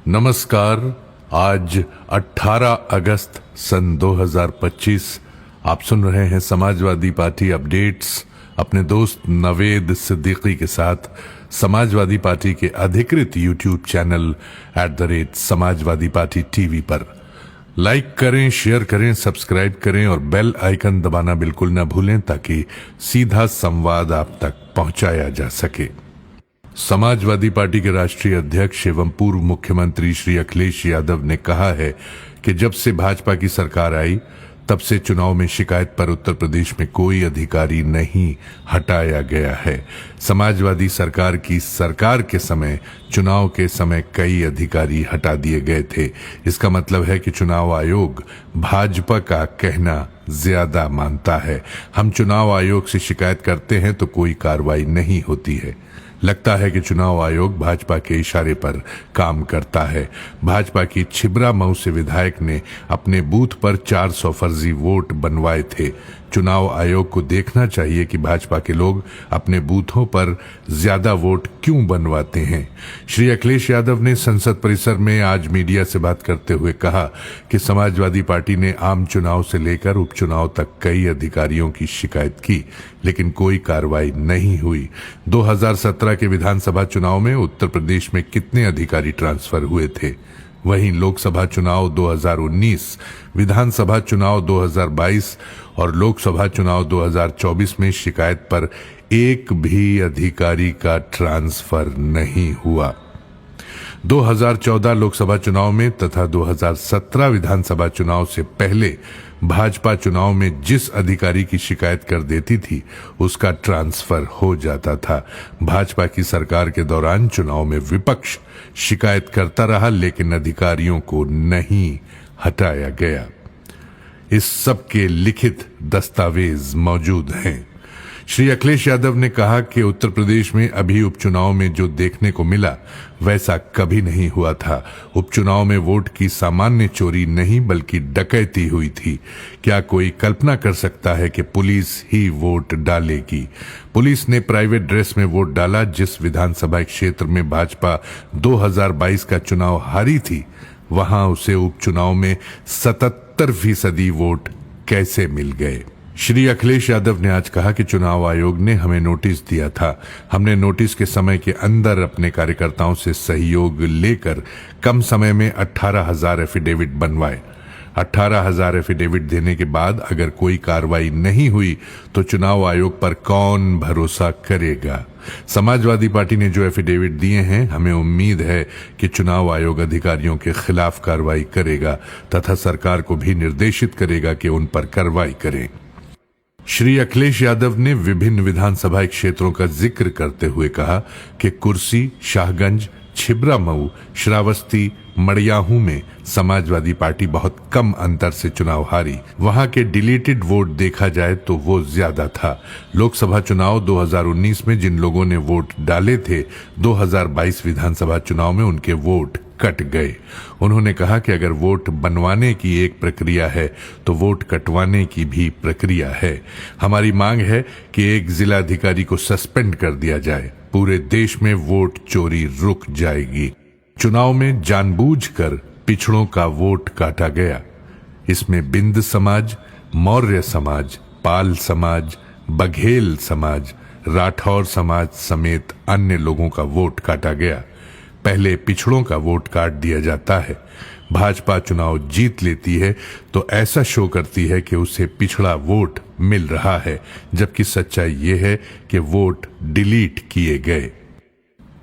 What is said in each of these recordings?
नमस्कार। आज 18 अगस्त सन 2025 आप सुन रहे हैं समाजवादी पार्टी अपडेट्स अपने दोस्त नवेद सिद्दीकी के साथ समाजवादी पार्टी के अधिकृत YouTube channel @Samajwadi party TV पर। लाइक करें, शेयर करें, सब्सक्राइब करें और बेल आइकन दबाना बिल्कुल न भूलें ताकि सीधा संवाद आप तक पहुंचाया जा सके। समाजवादी पार्टी के राष्ट्रीय अध्यक्ष एवं पूर्व मुख्यमंत्री श्री अखिलेश यादव ने कहा है कि जब से भाजपा की सरकार आई तब से चुनाव में शिकायत पर उत्तर प्रदेश में कोई अधिकारी नहीं हटाया गया है। समाजवादी सरकार की सरकार के समय चुनाव के समय कई अधिकारी हटा दिए गए थे। इसका मतलब है कि चुनाव आयोग भाजपा का कहना ज्यादा मानता है। हम चुनाव आयोग से शिकायत करते हैं तो कोई कार्रवाई नहीं होती है। लगता है कि चुनाव आयोग भाजपा के इशारे पर काम करता है। भाजपा की छिबरा मऊ से विधायक ने अपने बूथ पर 400 फर्जी वोट बनवाए थे। चुनाव आयोग को देखना चाहिए कि भाजपा के लोग अपने बूथों पर ज्यादा वोट क्यों बनवाते हैं। श्री अखिलेश यादव ने संसद परिसर में आज मीडिया से बात करते हुए कहा कि समाजवादी पार्टी ने आम चुनाव से लेकर उपचुनाव तक कई अधिकारियों की शिकायत की, लेकिन कोई कार्रवाई नहीं हुई। 2017 के विधानसभा चुनाव में उत्तर प्रदेश में कितने अधिकारी ट्रांसफर हुए थे? वहीं लोकसभा चुनाव 2019, विधानसभा चुनाव 2022 और लोकसभा चुनाव 2024 में शिकायत पर एक भी अधिकारी का ट्रांसफर नहीं हुआ। 2014 लोकसभा चुनाव में तथा 2017 विधानसभा चुनाव से पहले भाजपा चुनाव में जिस अधिकारी की शिकायत कर देती थी उसका ट्रांसफर हो जाता था। भाजपा की सरकार के दौरान चुनाव में विपक्ष शिकायत करता रहा, लेकिन अधिकारियों को नहीं हटाया गया। इस सब के लिखित दस्तावेज मौजूद हैं। श्री अखिलेश यादव ने कहा कि उत्तर प्रदेश में अभी उपचुनाव में जो देखने को मिला वैसा कभी नहीं हुआ था। उपचुनाव में वोट की सामान्य चोरी नहीं बल्कि डकैती हुई थी। क्या कोई कल्पना कर सकता है कि पुलिस ही वोट डालेगी? पुलिस ने प्राइवेट ड्रेस में वोट डाला। जिस विधानसभा क्षेत्र में भाजपा 2022 का चुनाव हारी थी वहां उसे उपचुनाव में 77% वोट कैसे मिल गए? श्री अखिलेश यादव ने आज कहा कि चुनाव आयोग ने हमें नोटिस दिया था। हमने नोटिस के समय के अंदर अपने कार्यकर्ताओं से सहयोग लेकर कम समय में 18,000 एफिडेविट बनवाए। 18,000 एफिडेविट देने के बाद अगर कोई कार्रवाई नहीं हुई तो चुनाव आयोग पर कौन भरोसा करेगा? समाजवादी पार्टी ने जो एफिडेविट दिए हैं, हमें उम्मीद है कि चुनाव आयोग अधिकारियों के खिलाफ कार्रवाई करेगा तथा सरकार को भी निर्देशित करेगा कि उन पर कार्रवाई करें। श्री अखिलेश यादव ने विभिन्न विधानसभा क्षेत्रों का जिक्र करते हुए कहा कि कुर्सी, शाहगंज, छिबरा मऊ, श्रावस्ती, मड़ियाहू में समाजवादी पार्टी बहुत कम अंतर से चुनाव हारी। वहां के डिलीटेड वोट देखा जाए तो वो ज्यादा था। लोकसभा चुनाव 2019 में जिन लोगों ने वोट डाले थे 2022 विधानसभा चुनाव में उनके वोट कट गए। उन्होंने कहा कि अगर वोट बनवाने की एक प्रक्रिया है तो वोट कटवाने की भी प्रक्रिया है। हमारी मांग है कि एक जिलाधिकारी को सस्पेंड कर दिया जाए। पूरे देश में वोट चोरी रुक जाएगी। चुनाव में जानबूझकर पिछड़ों का वोट काटा गया। इसमें बिंद समाज, मौर्य समाज, पाल समाज, बघेल समाज, राठौर समाज समेत अन्य लोगों का वोट काटा गया। पहले पिछड़ों का वोट काट दिया जाता है। भाजपा चुनाव जीत लेती है तो ऐसा शो करती है कि उसे पिछड़ा वोट मिल रहा है, जबकि सच्चाई ये है कि वोट डिलीट किए गए।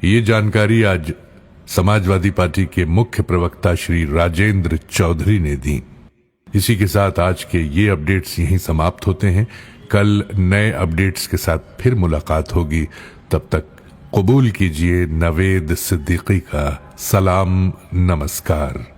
ये जानकारी आज समाजवादी पार्टी के मुख्य प्रवक्ता श्री राजेंद्र चौधरी ने दी। इसी के साथ आज के ये अपडेट्स यहीं समाप्त होते हैं। कल नए अपडेट्स के साथ फिर मुलाकात होगी। तब तक कबूल कीजिए नवेद सिद्दीकी का सलाम, नमस्कार।